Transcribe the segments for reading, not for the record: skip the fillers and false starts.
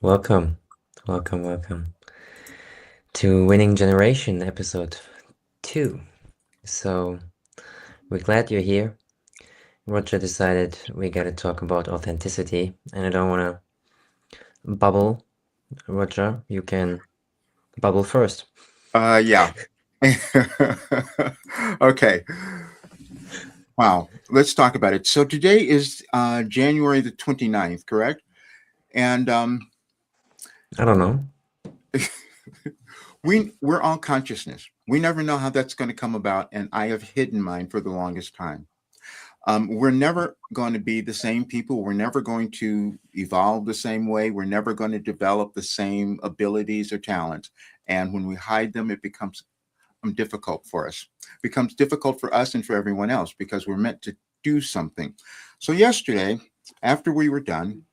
Welcome, welcome to Winning Generation episode 2. So, we're glad you're here. Roger decided we gotta talk about authenticity, and I don't wanna bubble. Roger, you can bubble first. Yeah. Okay. Wow. Let's talk about it. So today is January the 29th, correct? And I don't know. we're all consciousness. We never know how that's going to come about, and I have hidden mine for the longest time. We're never going to be the same people. We're never going to evolve the same way. We're never going to develop the same abilities or talents. And when we hide them, it becomes difficult for us. It becomes difficult for us and for everyone else because we're meant to do something. So yesterday, after we were done,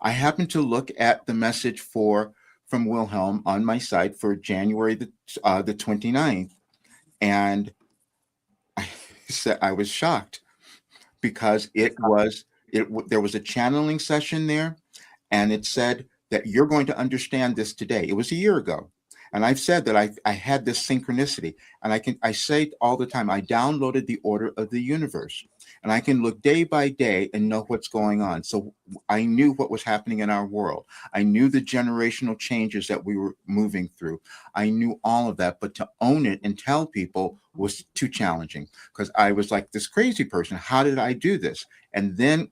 I happened to look at the message from Wilhelm on my site for January the 29th, and I said I was shocked because there was a channeling session there, and it said that you're going to understand this today. It was a year ago. And I've said that I had this synchronicity, and I say all the time, I downloaded the order of the universe, and I can look day by day and know what's going on. So I knew what was happening in our world. I knew the generational changes that we were moving through. I knew all of that, but to own it and tell people was too challenging because I was like this crazy person. How did I do this? And then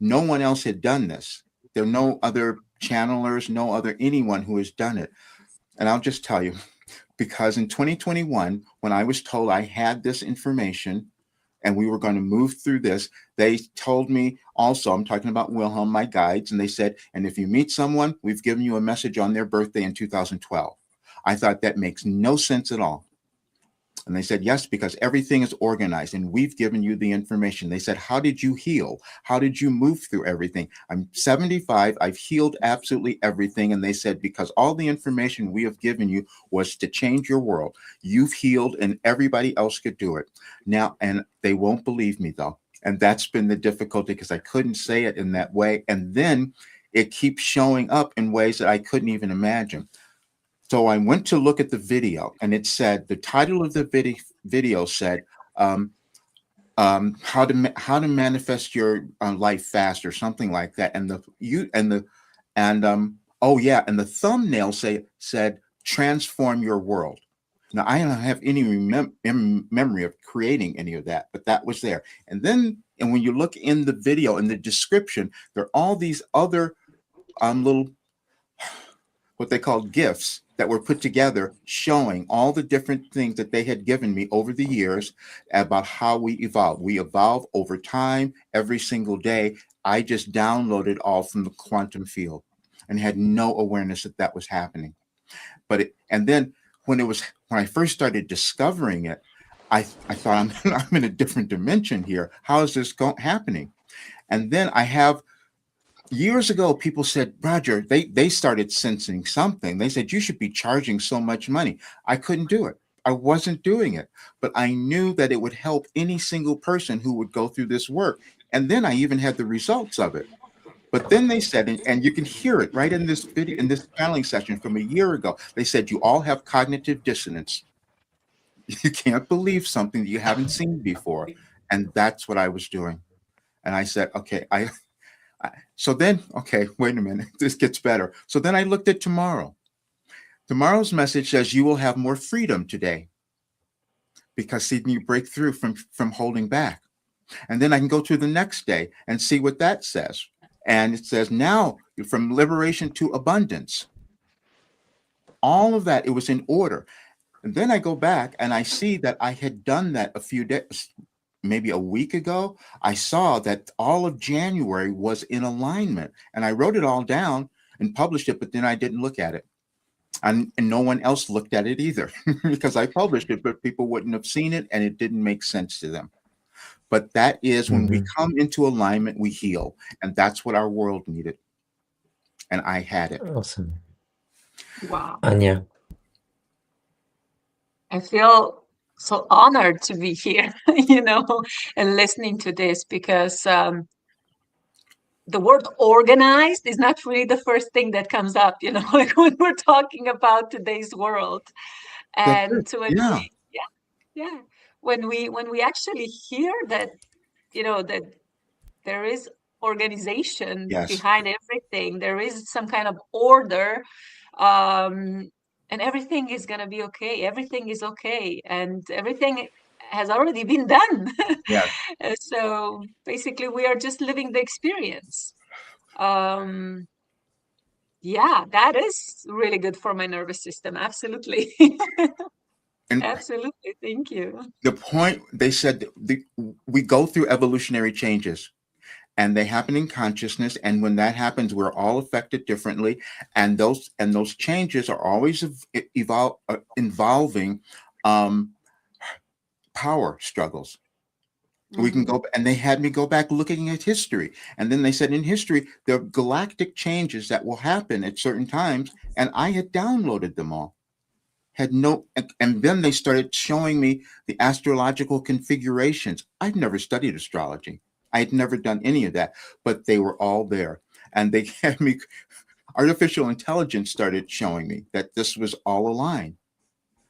no one else had done this. There are no other channelers, no other anyone who has done it. And I'll just tell you, because in 2021, when I was told I had this information and we were going to move through this, they told me also, I'm talking about Wilhelm, my guides, and they said, and if you meet someone, we've given you a message on their birthday in 2012. I thought that makes no sense at all. And they said, yes, because everything is organized and we've given you the information. They said, how did you heal? How did you move through everything? I'm 75. I've healed absolutely everything. And they said, because all the information we have given you was to change your world. You've healed and everybody else could do it. Now, and they won't believe me though. And that's been the difficulty because I couldn't say it in that way. And then it keeps showing up in ways that I couldn't even imagine. So I went to look at the video, and it said the title of the video said um, how to manifest your life fast or something like that. And oh yeah, and the thumbnail said transform your world. Now I don't have any memory of creating any of that, but that was there. And when you look in the video in the description, there are all these other little what they called gifts that were put together showing all the different things that they had given me over the years about how we evolve. We evolve over time every single day. I just downloaded all from the quantum field and had no awareness that that was happening. And then when I first started discovering it, I thought I'm in a different dimension here. How is this happening? And then I have years ago, people said, Roger, they started sensing something. They said, you should be charging so much money. I couldn't do it. I wasn't doing it, but I knew that it would help any single person who would go through this work. And then I even had the results of it. But then they said, and you can hear it right in this video, in this channeling session from a year ago, they said, you all have cognitive dissonance. You can't believe something that you haven't seen before. And that's what I was doing. And I said, okay, so then, okay, wait a minute, this gets better. So then I looked at tomorrow. Tomorrow's message says you will have more freedom today because see, you break through from holding back. And then I can go to the next day and see what that says. And it says now from liberation to abundance. All of that, it was in order. And then I go back and I see that I had done that a few days, maybe a week ago. I saw that all of January was in alignment and I wrote it all down and published it, but then I didn't look at it. And no one else looked at it either because I published it, but people wouldn't have seen it and it didn't make sense to them. But that is when we Mm-hmm. come into alignment, we heal. And that's what our world needed. And I had it. Awesome. Wow. Anja. I feel so honored to be here, and listening to this because the word organized is not really the first thing that comes up, like when we're talking about today's world. That's it. And when Yeah. we, yeah, when we actually hear that, that there is organization Yes. behind everything, there is some kind of order, and everything is going to be okay. Everything is okay, and everything has already been done. Yes. So basically, we are just living the experience. Um, yeah, that is really good for my nervous system. Absolutely. And Absolutely. Thank you. the point they said we go through evolutionary changes and they happen in consciousness, and when that happens we're all affected differently, and those changes are always involving um, power struggles. We can Mhm. go, and they had me go back looking at history, and then they said in history there are galactic changes that will happen at certain times, and I had downloaded them all, had no, and then they started showing me the astrological configurations. I'd never studied astrology, I had never done any of that, but they were all there, and they had me, artificial intelligence started showing me that this was all aligned.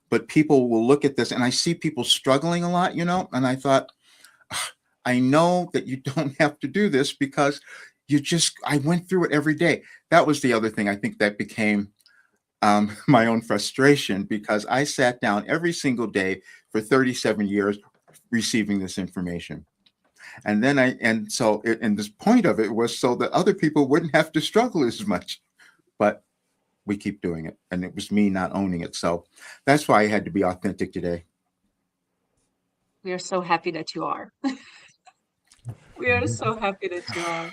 But people will look at this, and I see people struggling a lot, and I thought, I know that you don't have to do this because I went through it every day. That was the other thing I think that became my own frustration, because I sat down every single day for 37 years receiving this information. And then and this point of it was so that other people wouldn't have to struggle as much. But we keep doing it. And it was me not owning it. So that's why I had to be authentic today. We are so happy that you are. We are so happy that you are.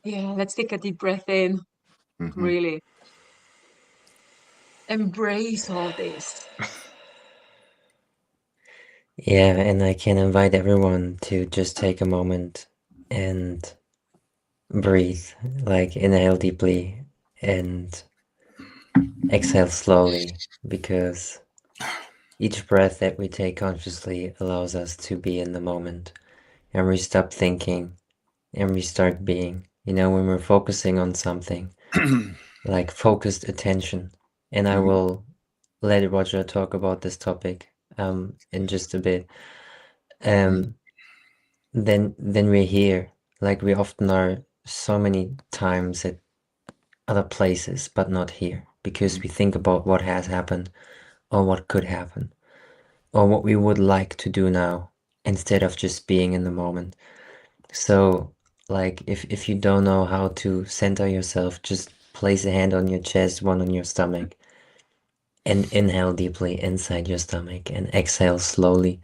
Yeah, let's take a deep breath in. Hmm. Really embrace all this. Yeah, and I can invite everyone to just take a moment and breathe, like inhale deeply and exhale slowly, because each breath that we take consciously allows us to be in the moment, and we stop thinking and we start being. When we're focusing on something, like focused attention, and I will let Roger talk about this topic in just a bit. Then we're here, like we often are so many times at other places, but not here, because we think about what has happened or what could happen or what we would like to do now, instead of just being in the moment. So, like, if you don't know how to center yourself, just place a hand on your chest, one on your stomach, and inhale deeply inside your stomach and exhale slowly.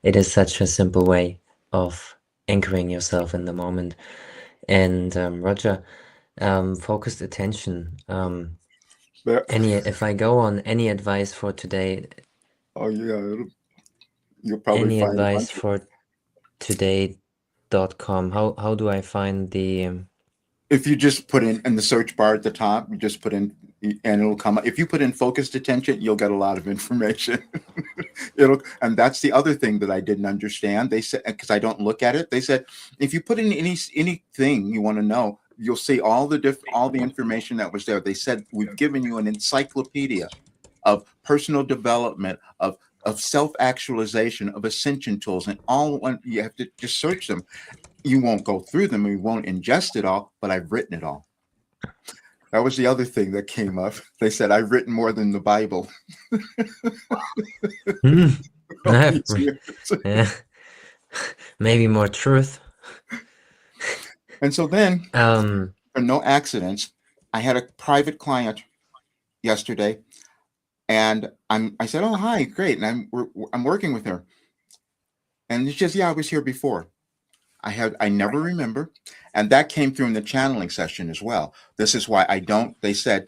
It is such a simple way of anchoring yourself in the moment. And Roger, focused attention. If I go on any advice for today, Oh yeah, you'll probably any find a advice bunch of. for today.com, how do I find the If you just put in the search bar at the top, you just put in, and it'll come up. If you put in focused attention, you'll get a lot of information. And that's the other thing that I didn't understand. They said, because I don't look at it, they said if you put in anything you want to know, you'll see all the information that was there. They said we've given you an encyclopedia of personal development, of self-actualization, of ascension tools, and all one, you have to just search them. You won't go through them, you won't ingest it all, but I've written it all. That was the other thing that came up. They said I've written more than the Bible. yeah, maybe more truth. And so then, Um, for no accidents, I had a private client yesterday, and I said, "Oh, hi, great," and I'm working with her, and it's just, yeah, I was here before. I never remember, and that came through in the channeling session as well. This is why I don't. They said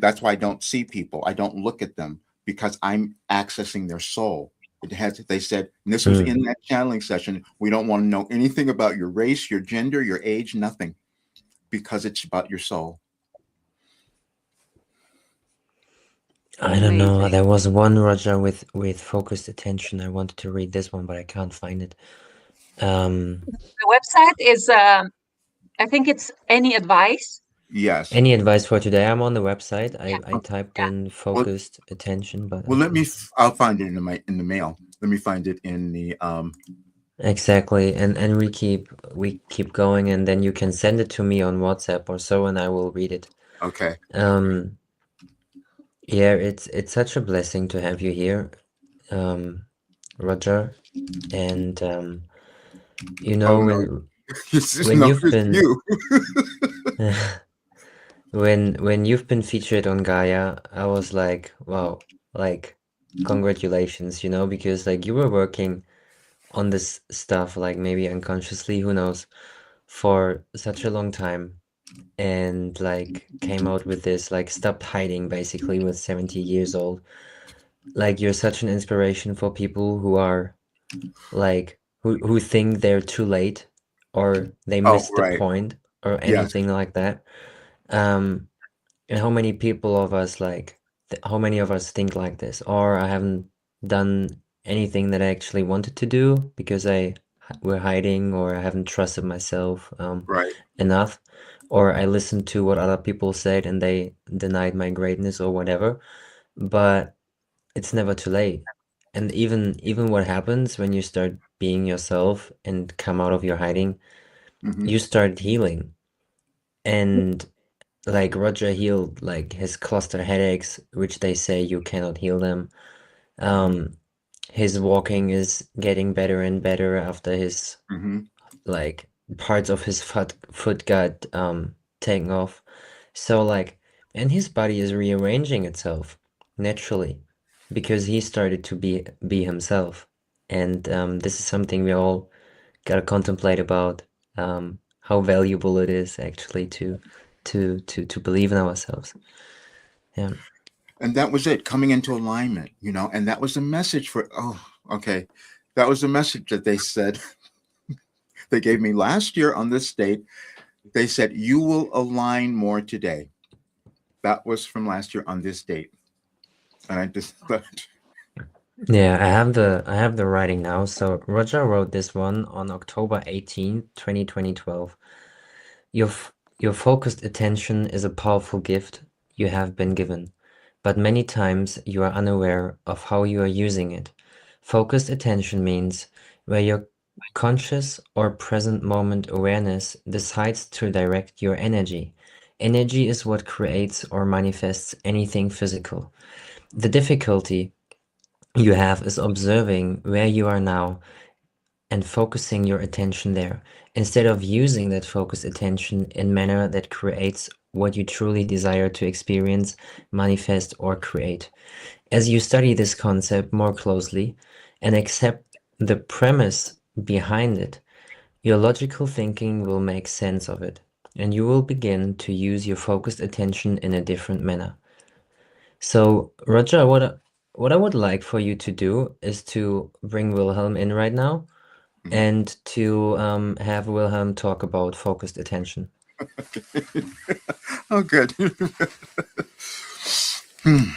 that's why I don't see people. I don't look at them, because I'm accessing their soul. It has. They said, and this was in that channeling session. We don't want to know anything about your race, your gender, your age, nothing, because it's about your soul. I don't know. Amazing. There was one, Roger, with focused attention. I wanted to read this one, but I can't find it. The website is I think it's any advice. Yes. Any advice for today? I'm on the website. Yeah, I typed yeah. in Well, focused attention, but I well, let me. can't. I'll find it in the mail. Let me find it in the. Exactly. And we keep going, and then you can send it to me on WhatsApp or so, and I will read it. Okay. Um, yeah, it's such a blessing to have you here, um, Roger. And you Oh know, no, when it's when no, you've it's been you. when you've been featured on Gaia, I was like, wow, like congratulations, because like you were working on this stuff, like maybe unconsciously, who knows, for such a long time, and like came out with this, like stopped hiding basically with 70 years old. Like you're such an inspiration for people who are like who think they're too late or they Oh, missed the right. point or Yes. anything like that. Um, and how many people of us like how many of us think like this? Or I haven't done anything that I actually wanted to do because we're hiding or I haven't trusted myself Right. enough, or I listened to what other people said and they denied my greatness or whatever. But it's never too late. And even what happens when you start being yourself and come out of your hiding, Hmm. you start healing. And like Roger healed like his cluster headaches, which they say you cannot heal them. Um, his walking is getting better and better after his Hmm. like parts of his foot got taken off. So like, and his body is rearranging itself naturally because he started to be himself. And this is something we all gotta contemplate about how valuable it is actually to believe in ourselves. Yeah. And that was it, coming into alignment, and that was the message for. Oh, okay, that was the message that they said they gave me last year on this date. They said you will align more today. That was from last year on this date, and I just thought, Yeah, I have the writing now. So Roger wrote this one on October 18th, 2012. Your focused attention is a powerful gift you have been given, but many times you are unaware of how you are using it. Focused attention means where your conscious or present moment awareness decides to direct your energy. Energy is what creates or manifests anything physical. The difficulty you have is observing where you are now and focusing your attention there, instead of using that focused attention in manner that creates what you truly desire to experience, manifest, or create. As you study this concept more closely and accept the premise behind it, your logical thinking will make sense of it, and you will begin to use your focused attention in a different manner. So, Roger, what I would like for you to do is to bring Wilhelm in right now mhm. and to have Wilhelm talk about focused attention. Oh, good. Hmm.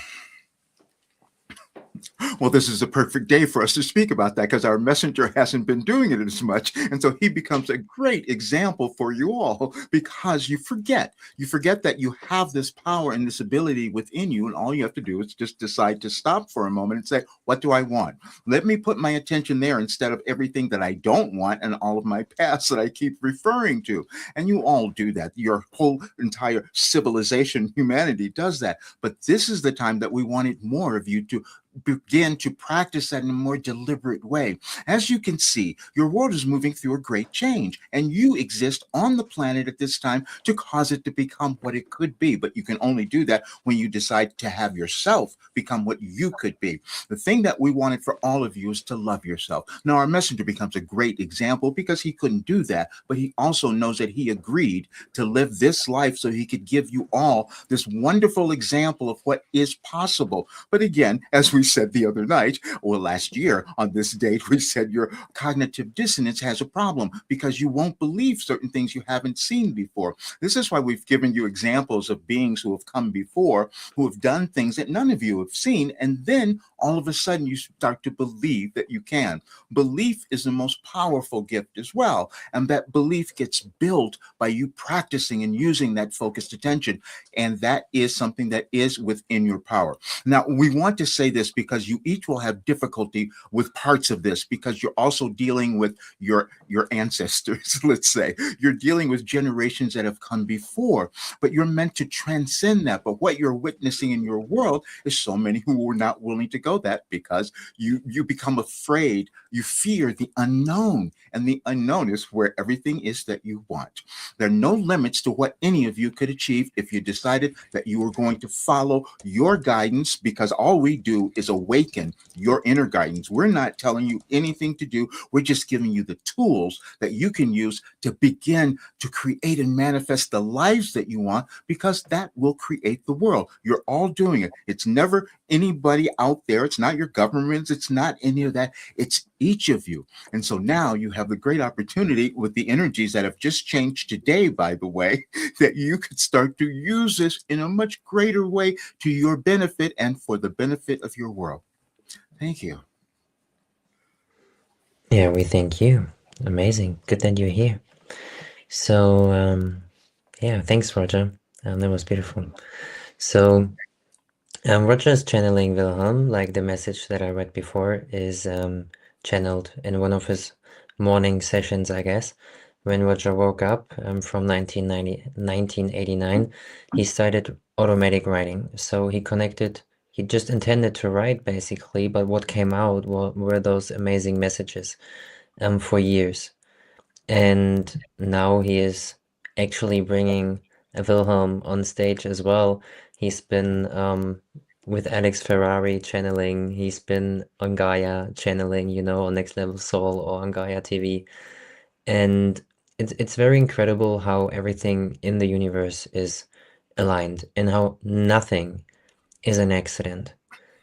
Well, this is a perfect day for us to speak about that because our messenger hasn't been doing it as much. And so he becomes a great example for you all because you forget. You forget that you have this power and this ability within you. And all you have to do is just decide to stop for a moment and say, what do I want? Let me put my attention there instead of everything that I don't want and all of my past that I keep referring to. And you all do that. Your whole entire civilization, humanity does that. But this is the time that we wanted more of you to begin to practice that in a more deliberate way. As you can see, your world is moving through a great change, and you exist on the planet at this time to cause it to become what it could be. But you can only do that when you decide to have yourself become what you could be. The thing that we wanted for all of you is to love yourself. Now, our messenger becomes a great example because he couldn't do that, but he also knows that he agreed to live this life so he could give you all this wonderful example of what is possible. But again, as we we said the other night, or last year on this date, we said your cognitive dissonance has a problem because you won't believe certain things you haven't seen before. This is why we've given you examples of beings who have come before, who have done things that none of you have seen, and then all of a sudden you start to believe that you can. Belief is the most powerful gift as well, and that belief gets built by you practicing and using that focused attention, and that is something that is within your power. Now, we want to say this because you each will have difficulty with parts of this, because you're also dealing with your ancestors. Let's say you're dealing with generations that have come before, but you're meant to transcend that. But what you're witnessing in your world is so many who were not willing to go that, because you become afraid, you fear the unknown, and the unknown is where everything is that you want. There are no limits to what any of you could achieve if you decided that you were going to follow your guidance, because all we do is awaken your inner guidance. We're not telling you anything to do. We're just giving you the tools that you can use to begin to create and manifest the lives that you want, because that will create the world. You're all doing it. It's never anybody out there. It's not your governments. It's not any of that. It's each of you. And so now you have the great opportunity with the energies that have just changed today, by the way, that you could start to use this in a much greater way to your benefit and for the benefit of your world. Thank you. Yeah, we thank you. Amazing. Good that you're here. So, yeah, thanks, Roger. That was beautiful. So, Roger is channeling Wilhelm, like the message that I read before is channeled in one of his morning sessions, I guess. When Roger woke up from 1989, he started automatic writing. So he just intended to write basically, but what came out were those amazing messages for years. And now he is actually bringing Wilhelm on stage as well. He's been with Alex Ferrari channeling. He's been on Gaia channeling, on Next Level Soul or on Gaia TV. And it's very incredible how everything in the universe is aligned and how nothing is an accident.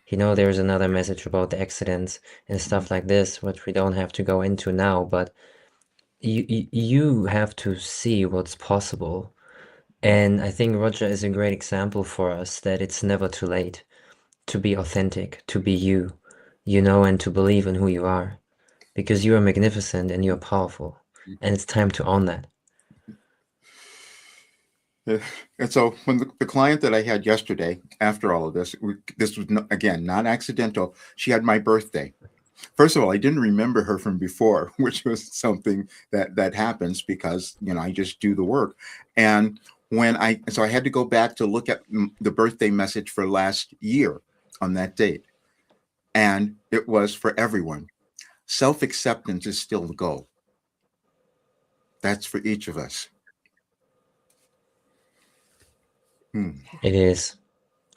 There's another message about the accidents and stuff like this, which we don't have to go into now, but you have to see what's possible. And I think Roger is a great example for us that it's never too late to be authentic, to be you, and to believe in who you are, because you are magnificent and you're powerful, and it's time to own that. And so when the client that I had yesterday, after all of this, this was, again, not accidental. She had my birthday. First of all, I didn't remember her from before, which was something that happens because, I just do the work. And so I had to go back to look at the birthday message for last year on that date. And it was for everyone. Self-acceptance is still the goal. That's for each of us. It is.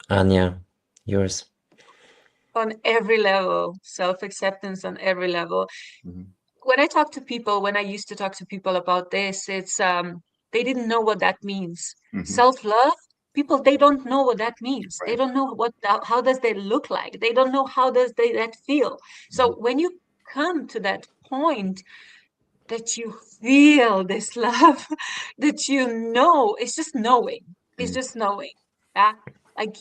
Anja, yours. On every level, self-acceptance on every level. Mm-hmm. When I used to talk to people about this, it's they didn't know what that means. Mm-hmm. Self-love, people, they don't know what that means. Right. They don't know how does they look like. They don't know how does that feel. So Mm-hmm. when you come to that point that you feel this love, that it's just knowing. It's Mm-hmm. just knowing. Yeah. Like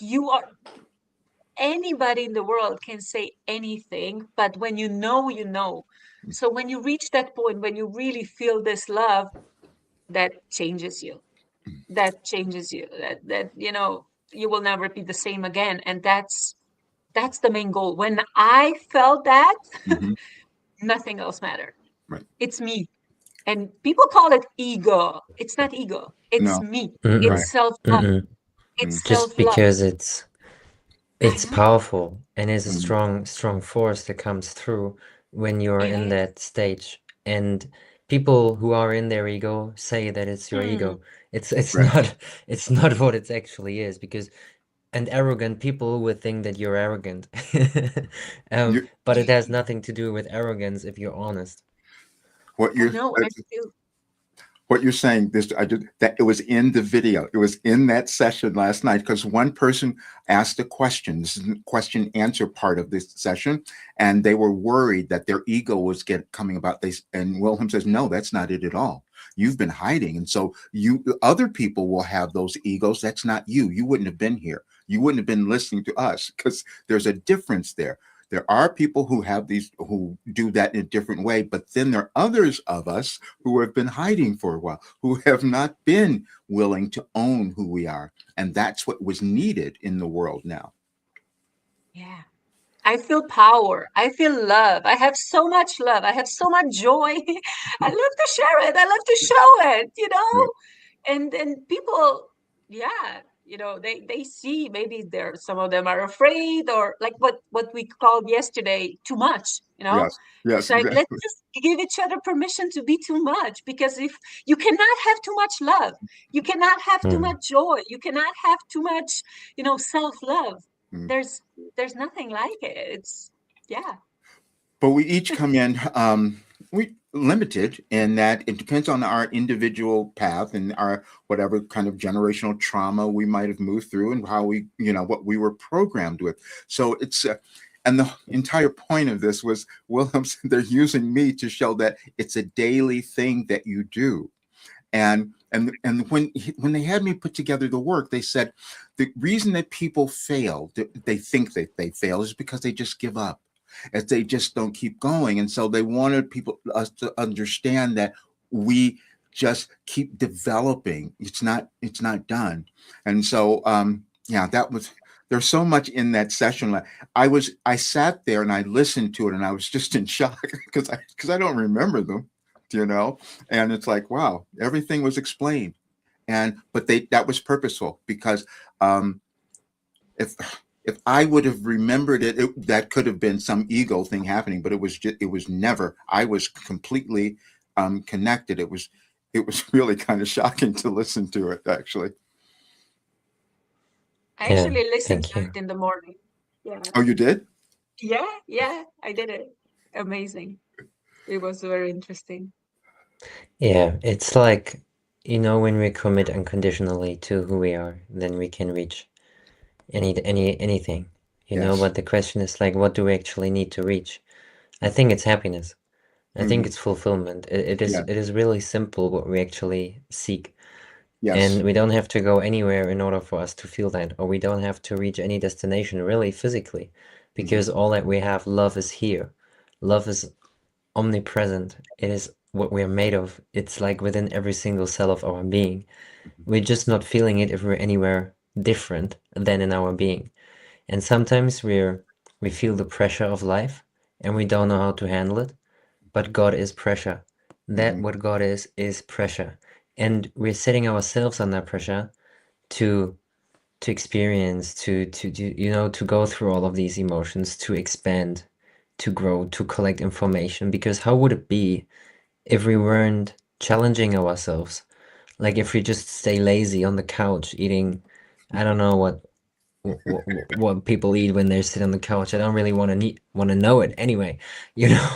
anybody in the world can say anything, but when you know, you know. So when you reach that point, when you really feel this love, that changes you. That changes you. That you will never be the same again. And that's the main goal. When I felt that, Mm-hmm. nothing else mattered. Right. It's me. And people call it ego. It's not ego. It's No. me. Mm-mm. Right. It's self-love. Mm-mm. It's Just self-love. because I it's know. powerful and is a Mm-hmm. strong force that comes through when you're It in is. that stage. And people who are in their ego say that it's your Mm, ego. It's Right. not it's not what it actually is, because and arrogant people would think that you're arrogant. You, But it has nothing to do with arrogance if you're honest. what I you're know. I feel. what you're saying, this I did that it was in the video. It was in that session last night because one person asked a question. This is the question answer part of this session, and they were worried that their ego was coming about. And Wilhelm says, no, that's not it at all. You've been hiding, and so you other people will have those egos. That's not you. You wouldn't have been here. You wouldn't have been listening to us because there's a difference there. There are people who have these who do that in a different way, but then there are others of us who have been hiding for a while, who have not been willing to own who we are. And that's what was needed in the world now. Yeah. I feel power. I feel love. I have so much love. I have so much joy. I love to share it. I love to show it, Yeah. and people, yeah, they see, maybe there some of them are afraid, or like what we called yesterday, too much. Yes. Yes. It's like, let's Exactly. just give each other permission to be too much, because if you cannot have too much love, you cannot have too Hmm. much joy, you cannot have too much, self-love. Mm. There's nothing like it. It's, yeah. But we each come in we limited in that it depends on our individual path and our whatever kind of generational trauma we might have moved through and how we what we were programmed with. So it's and the entire point of this was Williams, they're using me to show that it's a daily thing that you do. And when they had me put together the work, they said the reason that people fail, they think that they fail, is because they just give up, as they just don't keep going. And so they wanted us to understand that we just keep developing. It's not done. And so yeah, that was there's so much in that session. Like, I sat there and I listened to it and I was just in shock because I don't remember them, you know. And it's like, wow, everything was explained. And but they that was purposeful because um if if I would have remembered it, that could have been some ego thing happening, but it was never. I was completely connected. It was really kind of shocking to listen to it, actually. I Yeah, actually listened thank to you. it in the morning. Yeah. Oh, you did? Yeah, yeah, I did it. Amazing. It was very interesting. Yeah, it's like, when we commit unconditionally to who we are, then we can reach anything. Yes. But the question is like, what do we actually need to reach? I think it's happiness. I think Mhm. it's fulfillment. It is Yeah. it is really simple what we actually seek. Yes. And we don't have to go anywhere in order for us to feel that, or we don't have to reach any destination really physically, Mhm. because all that we have, love is here. Love is omnipresent. It is what we are made of. It's like within every single cell of our being. Mhm. We're just not feeling it if we're anywhere different than in our being. And sometimes we feel the pressure of life and we don't know how to handle it. But God is pressure. That Mhm. what God is pressure. And we're setting ourselves under pressure to experience, to go through all of these emotions, to expand, to grow, to collect information. Because how would it be if we weren't challenging ourselves? Like if we just stay lazy on the couch eating, I don't know what people eat when they sit on the couch. I don't really want to know it anyway, you know.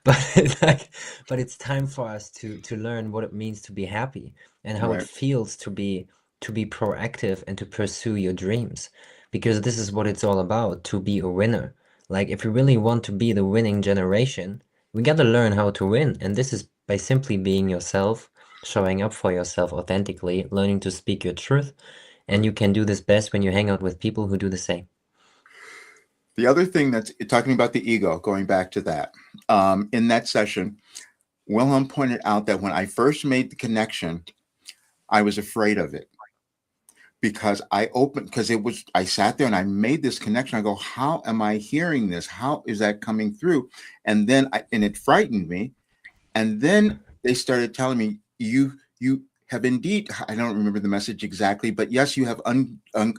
But it's like, but it's time for us to learn what it means to be happy and how it Right. feels to be proactive and to pursue your dreams, because this is what it's all about, to be a winner. Like if we really want to be the winning generation, we got to learn how to win, and this is by simply being yourself, showing up for yourself authentically, learning to speak your truth, and Right. you can do this best when you hang out with people who do the same. The other thing that's talking about the ego, going back to that, in that session, Wilhelm pointed out that when I first made the connection, I was afraid of it because I sat there and I made this connection. I go, how am I hearing this? How is that coming through? And it frightened me. And then they started telling me, you have indeed, I don't remember the message exactly, but yes, you have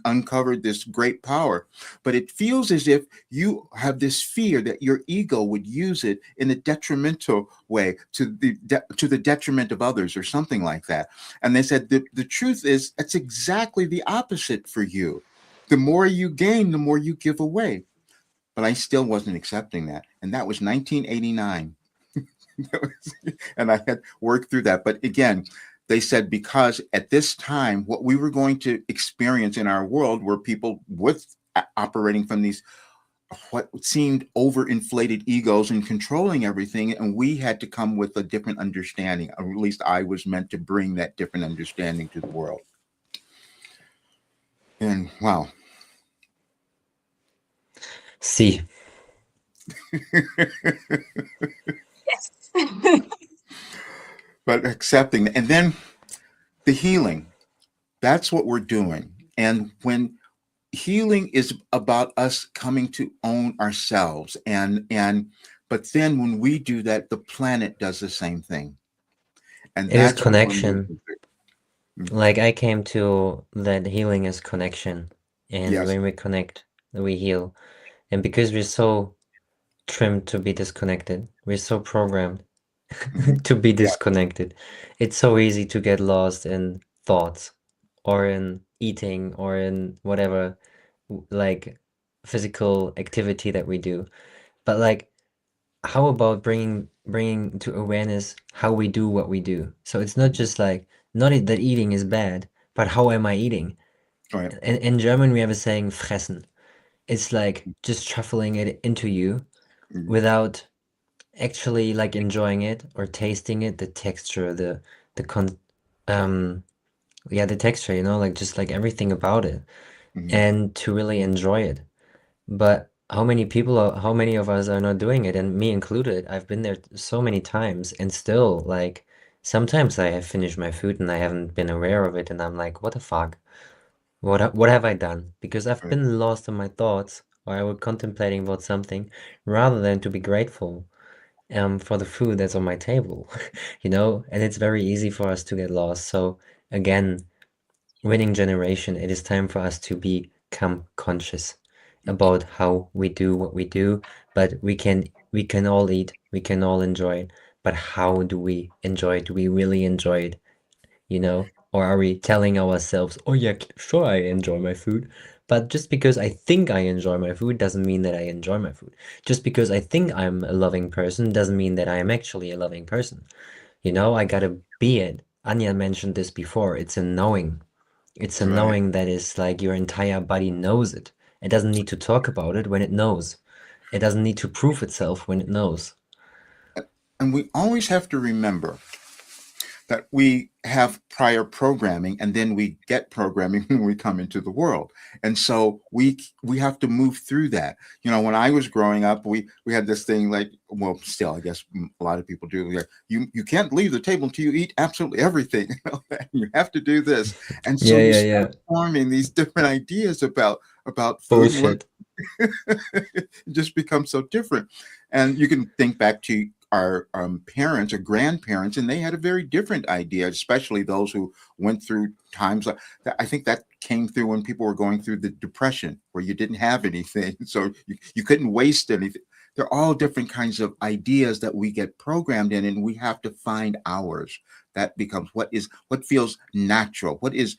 uncovered this great power. But it feels as if you have this fear that your ego would use it in a detrimental way to the detriment of others or something like that. And they said the truth is that's exactly the opposite for you. The more you gain, the more you give away. But I still wasn't accepting that. And that was 1989. And I had worked through that. But again, they said because at this time, what we were going to experience in our world were people with operating from these what seemed overinflated egos and controlling everything, and we had to come with a different understanding, or at least I was meant to bring that different understanding to the world. And wow. See, Yes. But accepting, and then the healing, that's what we're doing. And when healing is about us coming to own ourselves, and but then when we do that, the planet does the same thing, and it is that's what we're connection. moving through. Like I came to that healing is connection. And Yes. when we connect, we heal. And because we're so trimmed to be disconnected, we're so programmed Hmm. to be Yeah. disconnected. It's so easy to get lost in thoughts or in eating or in whatever like physical activity that we do. But like how about bringing to awareness how we do what we do? So it's not just like not that eating is bad, but how am I eating? All right. In German we have a saying fressen. It's like just shuffling it into you Mhm. without actually like enjoying it or tasting it, the texture, the con yeah, the texture, like just like everything about it, Mhm. and to really enjoy it. But how many of us are not doing it, and me included? I've been there so many times, and still, like, sometimes I have finished my food and I haven't been aware of it, and I'm like, what the fuck? What have I done? Because I've Right. been lost in my thoughts, or I was contemplating about something, rather than to be grateful for the food that's on my table, and it's very easy for us to get lost. So again, winning generation, it is time for us to become conscious about how we do what we do, but we can all eat, we can all enjoy it, but how do we enjoy it? Do we really enjoy it? Or are we telling ourselves, oh yeah, sure, I enjoy my food, but just because I think I enjoy my food doesn't mean that I enjoy my food. Just because I think I'm a loving person doesn't mean that I am actually a loving person. I gotta be it. Anja mentioned this before. It's a knowing. It's a Right. knowing that is like your entire body knows it. It doesn't need to talk about it when it knows. It doesn't need to prove itself when it knows. And we always have to remember that we have prior programming and then we get programming when we come into the world, and so we have to move through that. When I was growing up, we had this thing, like, well, still I guess a lot of people do, like, you can't leave the table until you eat absolutely everything. You have to do this, and so Yeah, you yeah, start yeah. forming these different ideas about food. Bullshit. It just becomes so different. And you can think back to our parents or grandparents, and they had a very different idea, especially those who went through times like that. I think that came through when people were going through the depression, where you didn't have anything, so you couldn't waste anything. They're all different kinds of ideas that we get programmed in, and we have to find ours. That becomes what feels natural, what is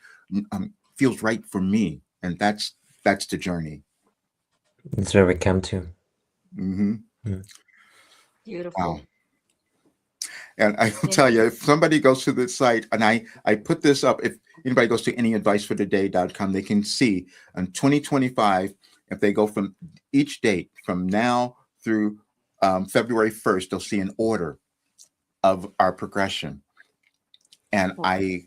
feels right for me, and that's the journey. That's where we come to. Hmm. Mm. Wow. Beautiful. And I will Yes. tell you, if somebody goes to the site, and I put this up, if anybody goes to anyadvicefortoday.com, they can see in 2025, if they go from each date from now through February 1st, they'll see an order of our progression. And Wow. I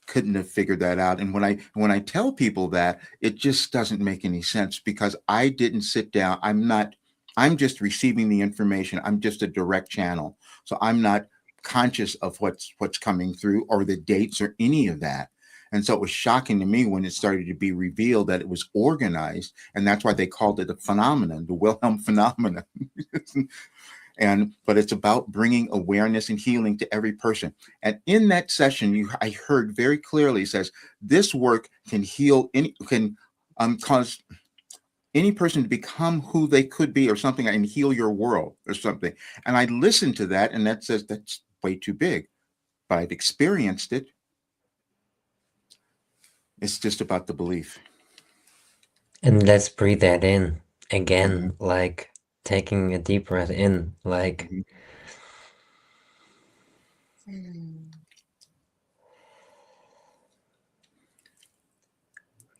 couldn't have figured that out. And when I tell people that, it just doesn't make any sense, because I didn't sit down. I'm just receiving the information. I'm just a direct channel. So I'm not conscious of what's coming through, or the dates, or any of that. And so it was shocking to me when it started to be revealed that it was organized, and that's why they called it a phenomenon, the Wilhelm phenomenon. But it's about bringing awareness and healing to every person. And in that session, I heard very clearly, it says this work can heal can cause any person to become who they could be, or something, and heal your world or something. And I listened to that, and that says that's way too big, but I've experienced it. It's just about the belief. And let's breathe that in Mhm. again, like taking a deep breath in, like Mhm. Mm.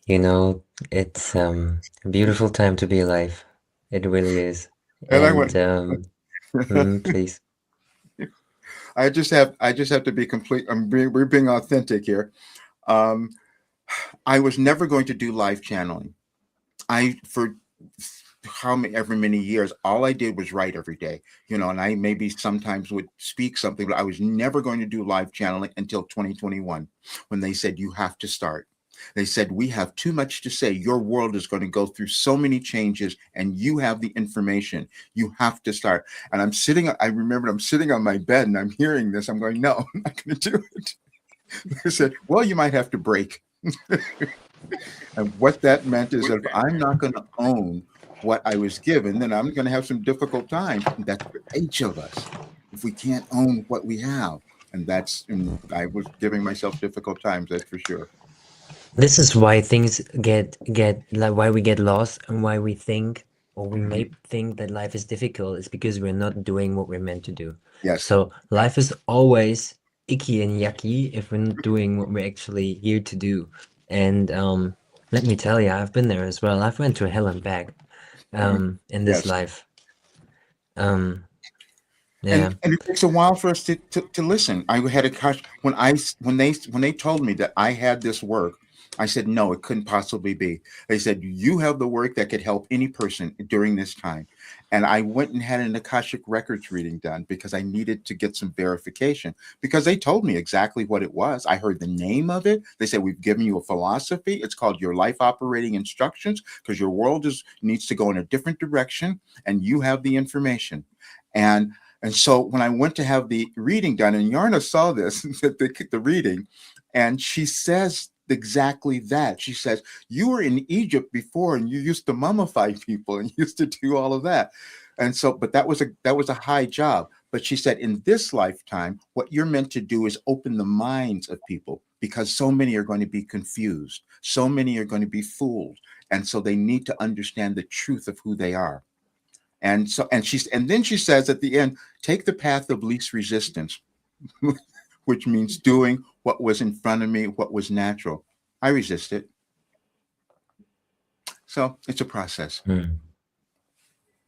You know, it's a beautiful time to be alive. It really is. And I And went, please. I just have to be complete. We're being authentic here. Um, I was never going to do live channeling. For however many years, all I did was write every day, and I maybe sometimes would speak something, but I was never going to do live channeling until 2021 when they said, you have to start. They said, we have too much to say. Your world is going to go through so many changes and you have the information. You have to start. And I remember I'm sitting on my bed and I'm hearing this. I'm going, no, I'm not going to do it. They said, well, you might have to break. And what that meant is that if I'm not going to own what I was given, then I'm going to have some difficult times. And that's for each of us. If we can't own what we have, and I was giving myself difficult times, that's for sure. This is why things get like why we get lost and why we think or we may think that life is difficult is because we're not doing what we're meant to do. Yes. So life is always icky and yucky if we're not doing what we're actually here to do. And let me tell you, I've been there as well. I've went to hell and back in this Yes. life. Yeah. And it takes a while for us to listen. I had a coach when they told me that I had this work. I said, no, it couldn't possibly be. They said, you have the work that could help any person during this time. And I went and had an Akashic Records reading done because I needed to get some verification because they told me exactly what it was. I heard the name of it. They said, we've given you a philosophy. It's called your life operating instructions because your world needs to go in a different direction and you have the information. And so when I went to have the reading done, and Jarne saw this, the reading, and she says exactly that. She says, you were in Egypt before and you used to mummify people and used to do all of that. And so, but that was a high job. But she said, in this lifetime, what you're meant to do is open the minds of people because so many are going to be confused. So many are going to be fooled. And so they need to understand the truth of who they are. And then she says at the end, take the path of least resistance, which means doing what was in front of me, what was natural. I resist it. So it's a process.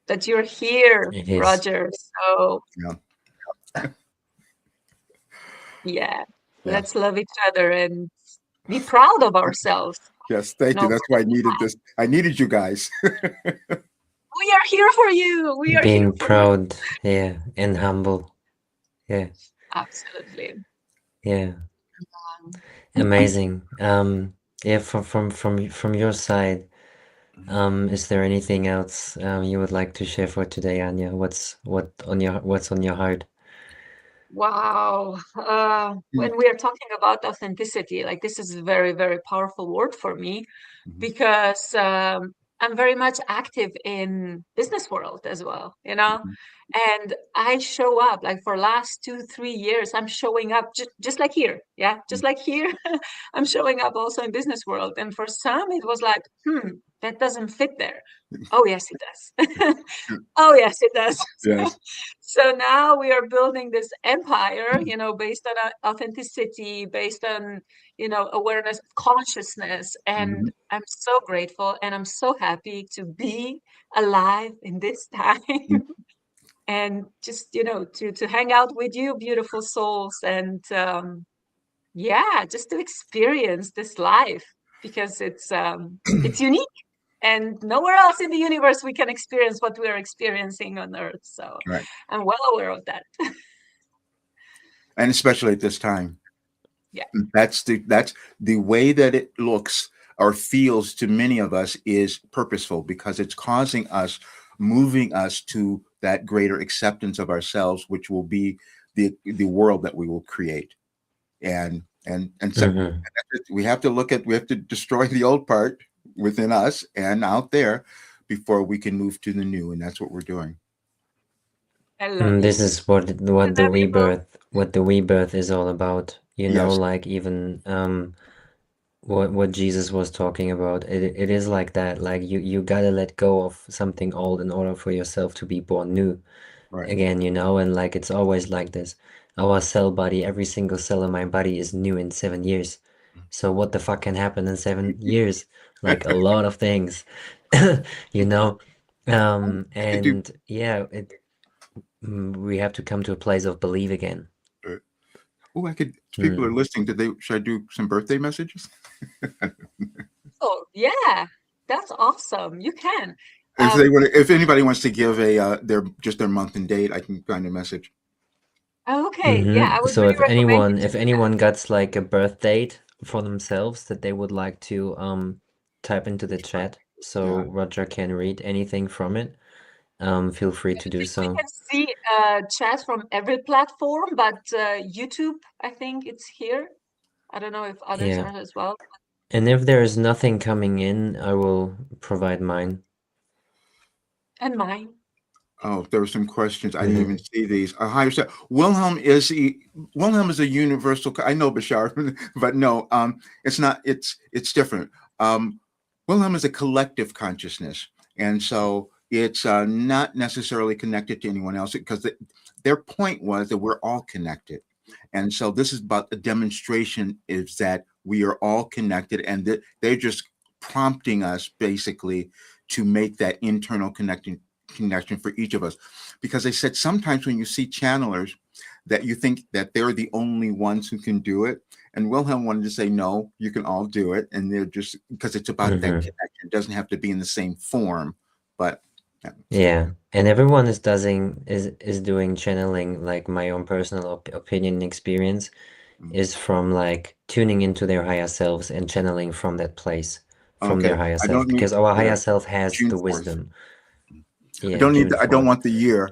That you're here, It is. Roger. So Yeah. yeah, let's love each other and be proud of ourselves. Yes, thank you. That's why I needed this. I needed you guys. We are here for you. We are here Being for you. proud, yeah, and humble. Yeah. Absolutely. Yeah. Amazing. Yeah, from your side, is there anything else you would like to share for today, Anja? What's on your heart? Wow. When we are talking about authenticity, like this is a very, very powerful word for me because I'm very much active in business world as well, and I show up like for last 2, 3 years, I'm showing up just like here. Yeah. Just like here, I'm showing up also in business world. And for some, it was like, that doesn't fit there. Oh, yes, it does. Oh, yes, it does. Yes. So now we are building this empire, based on authenticity, based on, awareness, consciousness. And I'm so grateful and I'm so happy to be alive in this time and just, to hang out with you, beautiful souls. And yeah, just to experience this life because it's unique. And nowhere else in the universe we can experience what we are experiencing on Earth. So Right. I'm well aware of that. And especially at this time. Yeah. That's the way that it looks or feels to many of us is purposeful because it's moving us to that greater acceptance of ourselves, which will be the world that we will create. And so we have to destroy the old part within us and out there before we can move to the new. And that's what we're doing. I love This you. is what the rebirth is all about. Yes. Like even what Jesus was talking about. It is like that. Like you gotta let go of something old in order for yourself to be born new Right. again, and like it's always like this. Our cell body, every single cell in my body is new in 7 years. So what the fuck can happen in 7 years? like a lot of things, you know. I could do. And yeah, we have to come to a place of belief again. Oh, I could. People are Hmm. listening. Did they? Should I do some birthday messages? Oh, yeah, that's awesome. You can. If they Um, want, if anybody wants to give a their just their month and date, I can find a message. okay, yeah, I would So really recommend you to if do that. anyone got like a birth date for themselves that they would like to type into the chat so Yeah. Roger can read anything from it, feel free I to don't do think we so. can see chat from every platform, but YouTube, I think it's here. I don't know if others Yeah. are as well. And if there is nothing coming in, I will provide mine. And mine. Oh, there were some questions. I didn't even Hmm. see these. A higher set. Wilhelm is a universal. I know Bashar, but no, it's not. It's different. Um, Wilhelm is a collective consciousness, and so it's not necessarily connected to anyone else because their point was that we're all connected, and so this is about the demonstration is that we are all connected, and that they're just prompting us basically to make that internal connection for each of us, because they said sometimes when you see channelers that you think that they're the only ones who can do it, and Wilhelm wanted to say no, you can all do it, and they're just because it's about that Hmm. connection. It doesn't have to be in the same form, but yeah. Yeah. And everyone is doing channeling, like my own personal opinion and experience is from like tuning into their higher selves and channeling from that place, from their Okay, higher I self, don't need because our yeah, higher self has June the 4th. wisdom. I Yeah, don't need June the, I don't 4th. want the year.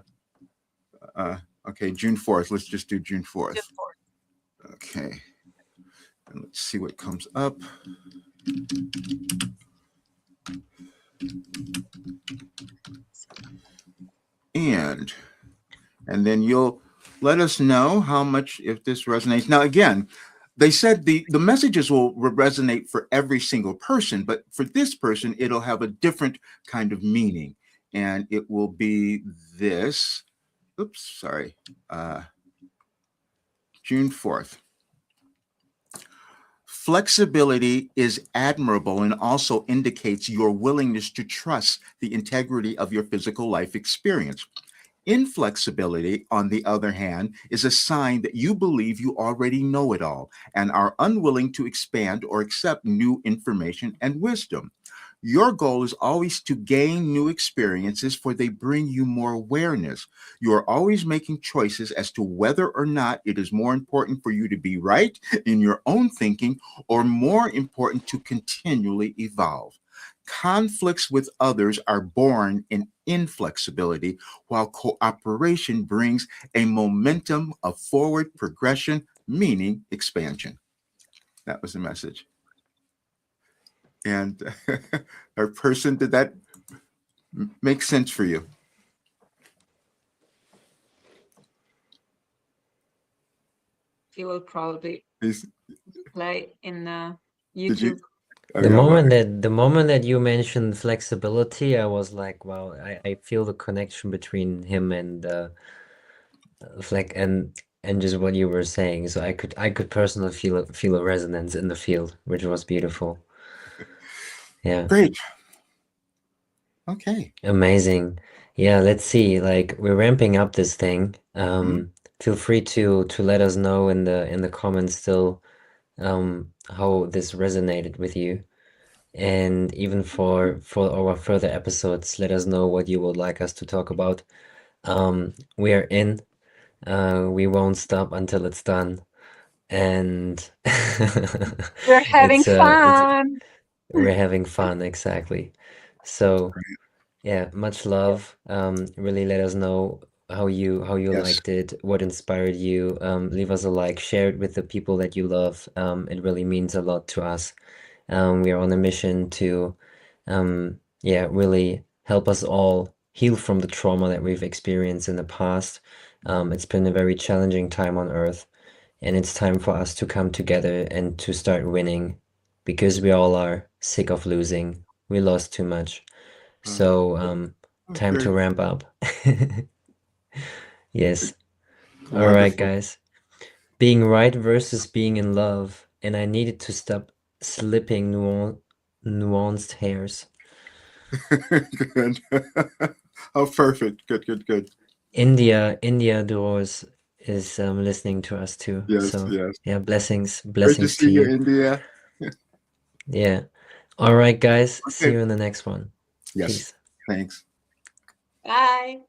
uh okay, June 4th. Let's just do June June 4th. 4th. Okay, and let's see what comes up. and and then you'll let us know how much, if this resonates. Now again, they said the messages will resonate for every single person, but for this person it'll have a different kind of meaning, and it will be this. Oops, sorry. uh June 4th. Flexibility is admirable and also indicates your willingness to trust the integrity of your physical life experience. Inflexibility, on the other hand, is a sign that you believe you already know it all and are unwilling to expand or accept new information and wisdom. Your goal is always to gain new experiences, for they bring you more awareness. You are always making choices as to whether or not it is more important for you to be right in your own thinking or more important to continually evolve. Conflicts with others are born in inflexibility, while cooperation brings a momentum of forward progression, meaning expansion. That was the message. And our person, did that make sense for you? He will probably Is- play in Did you? YouTube. Oh yeah. The moment that you mentioned flexibility, I was like, wow, I feel the connection between him and Fleck and just what you were saying. So I could personally feel a resonance in the field, which was beautiful. Yeah. Great. Okay. Amazing. Yeah, let's see. Like we're ramping up this thing. Mhm. Feel free to let us know in the comments still how this resonated with you. And even for our further episodes, let us know what you would like us to talk about. We are in. We won't stop until it's done. And We're having it's fun. we're having fun, exactly. So yeah, much love. Really let us know how you Yes. liked it, what inspired you. Leave us a like, share it with the people that you love. It really means a lot to us. We are on a mission to yeah, really help us all heal from the trauma that we've experienced in the past. It's been a very challenging time on Earth, and it's time for us to come together and to start winning because we all are sick of losing. We lost too much. Uh, So, time very to ramp up. Yes. All right, wonderful. guys. Being right versus being in love. And I needed to stop slipping nuance. nuanced hairs. Good. Oh, perfect. Good. India Doors is listening to us too. Yes, So yes. yeah, blessings Great to to see you, you. India. Yeah. All right, guys. See Okay. you in the next one. Yes. Peace. Thanks. Bye.